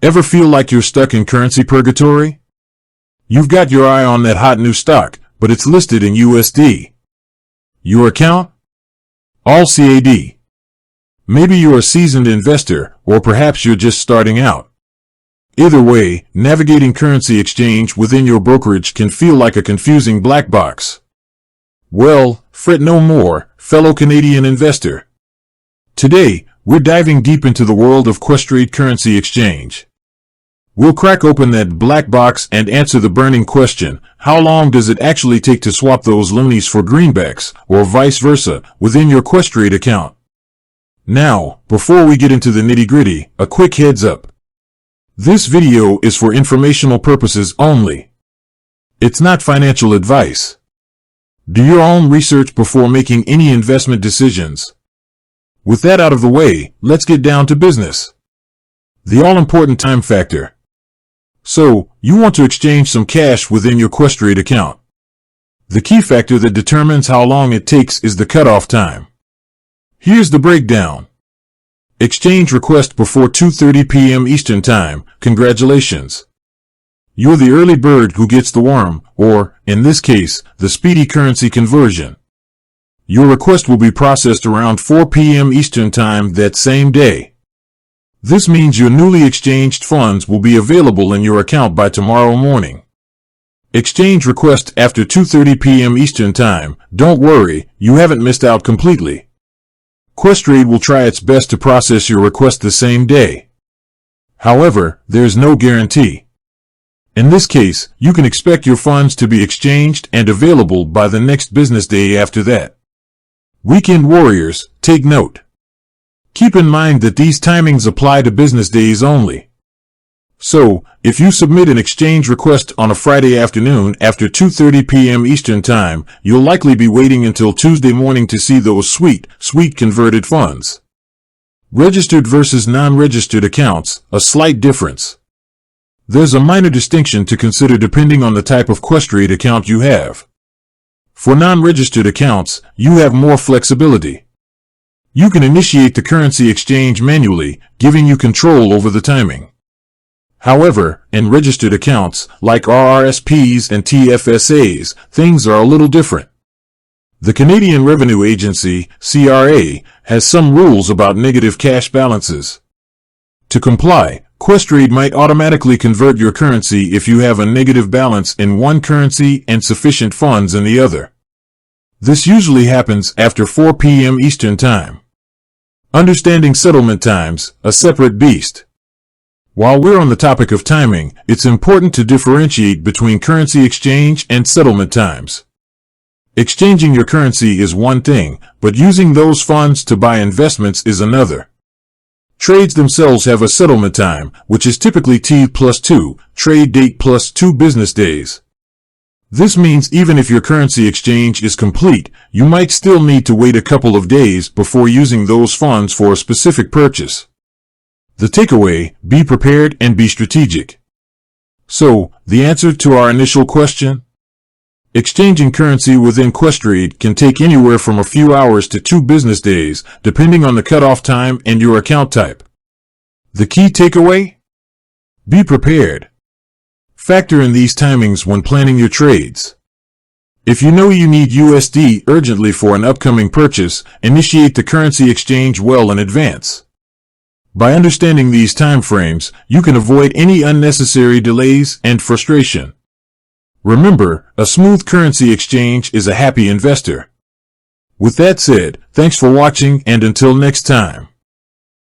Ever feel like you're stuck in currency purgatory? You've got your eye on that hot new stock, but it's listed in USD. Your account? All CAD. Maybe you're a seasoned investor, or perhaps you're just starting out. Either way, navigating currency exchange within your brokerage can feel like a confusing black box. Well, fret no more, fellow Canadian investor. Today, we're diving deep into the world of Questrade currency exchange. We'll crack open that black box and answer the burning question, how long does it actually take to swap those loonies for greenbacks, or vice versa, within your Questrade account? Now, before we get into the nitty-gritty, a quick heads up. This video is for informational purposes only. It's not financial advice. Do your own research before making any investment decisions. With that out of the way, let's get down to business. The all-important time factor. So, you want to exchange some cash within your Questrade account. The key factor that determines how long it takes is the cutoff time. Here's the breakdown. Exchange request before 2:30 p.m. Eastern Time. Congratulations. You're the early bird who gets the worm, or, in this case, the speedy currency conversion. Your request will be processed around 4 p.m. Eastern Time that same day. This means your newly exchanged funds will be available in your account by tomorrow morning. Exchange request after 2:30 p.m. Eastern Time. Don't worry, you haven't missed out completely. Questrade will try its best to process your request the same day. However, there's no guarantee. In this case, you can expect your funds to be exchanged and available by the next business day after that. Weekend warriors, take note. Keep in mind that these timings apply to business days only. So, if you submit an exchange request on a Friday afternoon after 2:30 p.m. Eastern Time, you'll likely be waiting until Tuesday morning to see those sweet converted funds. Registered versus non-registered accounts, a slight difference. There's a minor distinction to consider depending on the type of Questrade account you have. For non-registered accounts, you have more flexibility. You can initiate the currency exchange manually, giving you control over the timing. However, in registered accounts, like RRSPs and TFSAs, things are a little different. The Canadian Revenue Agency, CRA, has some rules about negative cash balances. To comply, Questrade might automatically convert your currency if you have a negative balance in one currency and sufficient funds in the other. This usually happens after 4 p.m. Eastern Time. Understanding settlement times, a separate beast. While we're on the topic of timing, it's important to differentiate between currency exchange and settlement times. Exchanging your currency is one thing, but using those funds to buy investments is another. Trades themselves have a settlement time, which is typically T+2, trade date plus 2 business days. This means even if your currency exchange is complete, you might still need to wait a couple of days before using those funds for a specific purchase. The takeaway, be prepared and be strategic. So, the answer to our initial question? Exchanging currency within Questrade can take anywhere from a few hours to 2 business days, depending on the cutoff time and your account type. The key takeaway? Be prepared. Factor in these timings when planning your trades. If you know you need USD urgently for an upcoming purchase, initiate the currency exchange well in advance. By understanding these time frames, you can avoid any unnecessary delays and frustration. Remember, a smooth currency exchange is a happy investor. With that said, thanks for watching and until next time.